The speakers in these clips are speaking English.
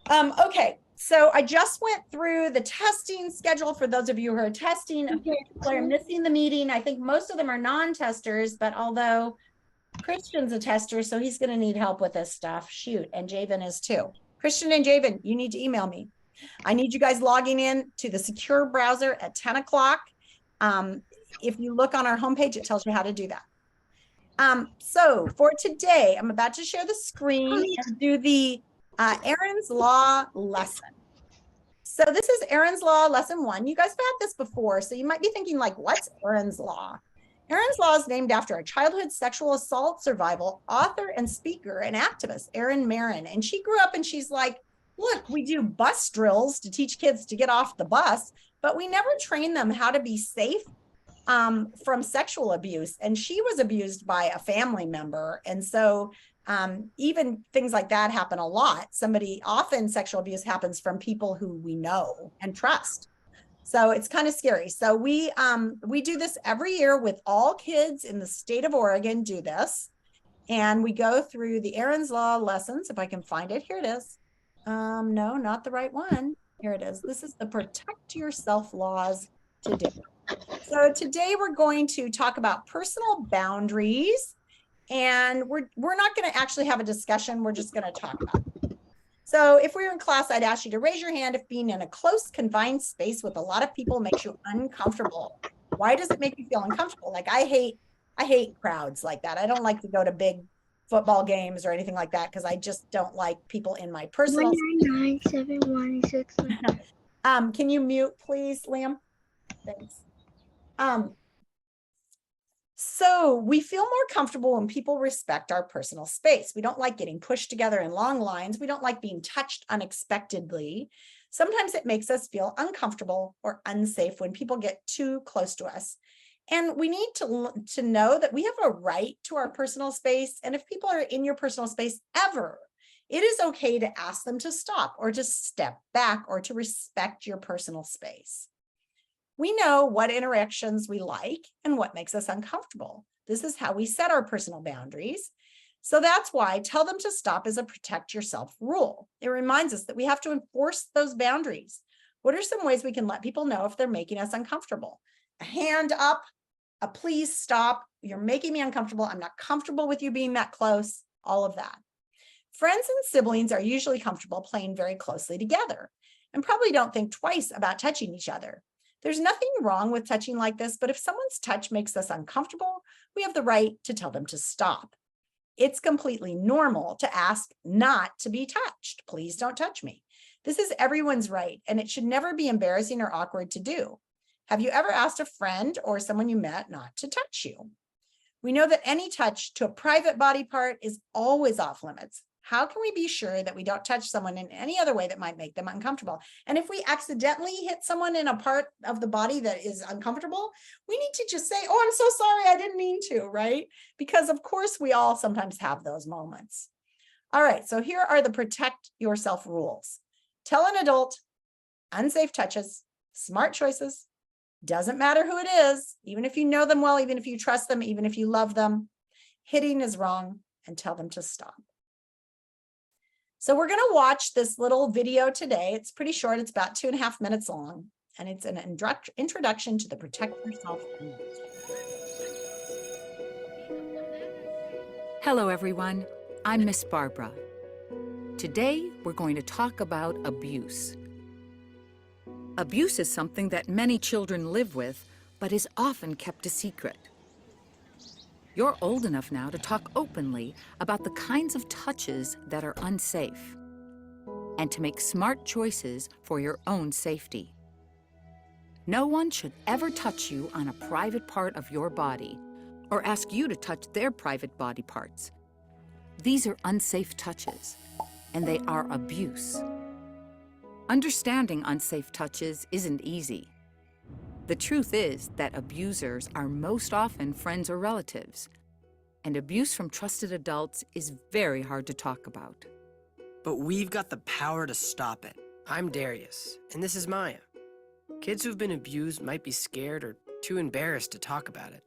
Okay, so I just went through the testing schedule for those of you who are testing. A few people are missing the meeting. I think most of them are non-testers, but although Christian's a tester, so he's going to need help with this stuff. Shoot, and Javen is too. Christian and Javen, you need to email me. I need you guys logging in to the secure browser at 10 o'clock. If you look on our homepage, it tells you how to do that. So for today, I'm about to share the screen and do the Erin's Law lesson. So this is Erin's Law lesson 1. You guys have had this before, so you might be thinking like, what's Erin's Law? Erin's Law is named after a childhood sexual assault survival author and speaker and activist, Erin Marin. And she grew up and she's like, look, we do bus drills to teach kids to get off the bus, but we never train them how to be safe from sexual abuse. And she was abused by a family member. And so even things like that happen a lot. Often sexual abuse happens from people who we know and trust. So it's kind of scary. So we do this every year with all kids in the state of Oregon do this. And we go through the Erin's Law lessons. If I can find it, here it is. No, not the right one. Here it is. This is the Protect Yourself laws today. So today we're going to talk about personal boundaries, and we're not going to actually have a discussion. We're just going to talk about it. So if we were in class, I'd ask you to raise your hand if being in a close, confined space with a lot of people makes you uncomfortable. Why does it make you feel uncomfortable? Like I hate crowds like that. I don't like to go to big football games or anything like that because I just don't like people in my personal. 1997169. Can you mute, please, Liam? Thanks. So we feel more comfortable when people respect our personal space. We don't like getting pushed together in long lines. We don't like being touched unexpectedly. Sometimes it makes us feel uncomfortable or unsafe when people get too close to us. And we need to know that we have a right to our personal space. And if people are in your personal space ever, it is okay to ask them to stop or to step back or to respect your personal space. We know what interactions we like and what makes us uncomfortable. This is how we set our personal boundaries. So that's why tell them to stop is a protect yourself rule. It reminds us that we have to enforce those boundaries. What are some ways we can let people know if they're making us uncomfortable? A hand up, a please stop, you're making me uncomfortable, I'm not comfortable with you being that close, all of that. Friends and siblings are usually comfortable playing very closely together and probably don't think twice about touching each other. There's nothing wrong with touching like this, but if someone's touch makes us uncomfortable, we have the right to tell them to stop. It's completely normal to ask not to be touched. Please don't touch me. This is everyone's right, and it should never be embarrassing or awkward to do. Have you ever asked a friend or someone you met not to touch you? We know that any touch to a private body part is always off limits. How can we be sure that we don't touch someone in any other way that might make them uncomfortable? And if we accidentally hit someone in a part of the body that is uncomfortable, we need to just say, oh, I'm so sorry, I didn't mean to, right? Because of course we all sometimes have those moments. All right, so here are the protect yourself rules. Tell an adult, unsafe touches, smart choices, doesn't matter who it is, even if you know them well, even if you trust them, even if you love them, hitting is wrong, and tell them to stop. So we're going to watch this little video today. It's pretty short. It's about 2.5 minutes long, and it's an introduction to the Protect Yourself. Hello, everyone. I'm Miss Barbara. Today, we're going to talk about abuse. Abuse is something that many children live with, but is often kept a secret. You're old enough now to talk openly about the kinds of touches that are unsafe and to make smart choices for your own safety. No one should ever touch you on a private part of your body or ask you to touch their private body parts. These are unsafe touches, and they are abuse. Understanding unsafe touches isn't easy. The truth is that abusers are most often friends or relatives, and abuse from trusted adults is very hard to talk about. But we've got the power to stop it. I'm Darius, and this is Maya. Kids who've been abused might be scared or too embarrassed to talk about it,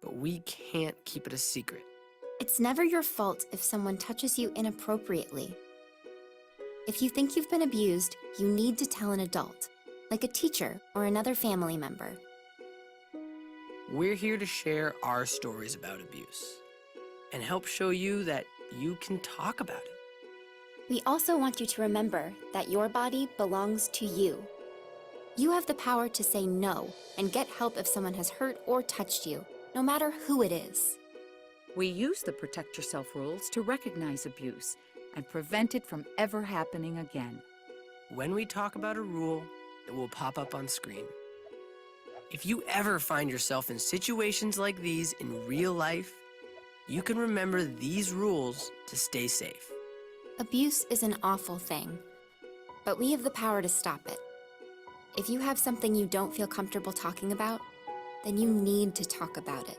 but we can't keep it a secret. It's never your fault if someone touches you inappropriately. If you think you've been abused, you need to tell an adult, like a teacher or another family member. We're here to share our stories about abuse and help show you that you can talk about it. We also want you to remember that your body belongs to you. You have the power to say no and get help if someone has hurt or touched you, no matter who it is. We use the Protect Yourself rules to recognize abuse and prevent it from ever happening again. When we talk about a rule, it will pop up on screen. If you ever find yourself in situations like these in real life, you can remember these rules to stay safe. Abuse is an awful thing, but we have the power to stop it. If you have something you don't feel comfortable talking about, then you need to talk about it.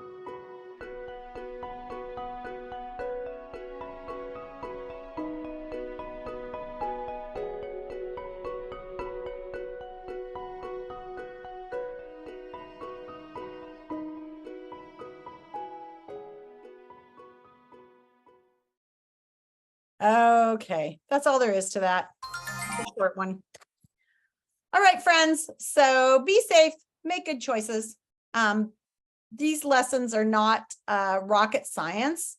Okay, that's all there is to that. A short one. All right, friends. So be safe, make good choices. These lessons are not rocket science.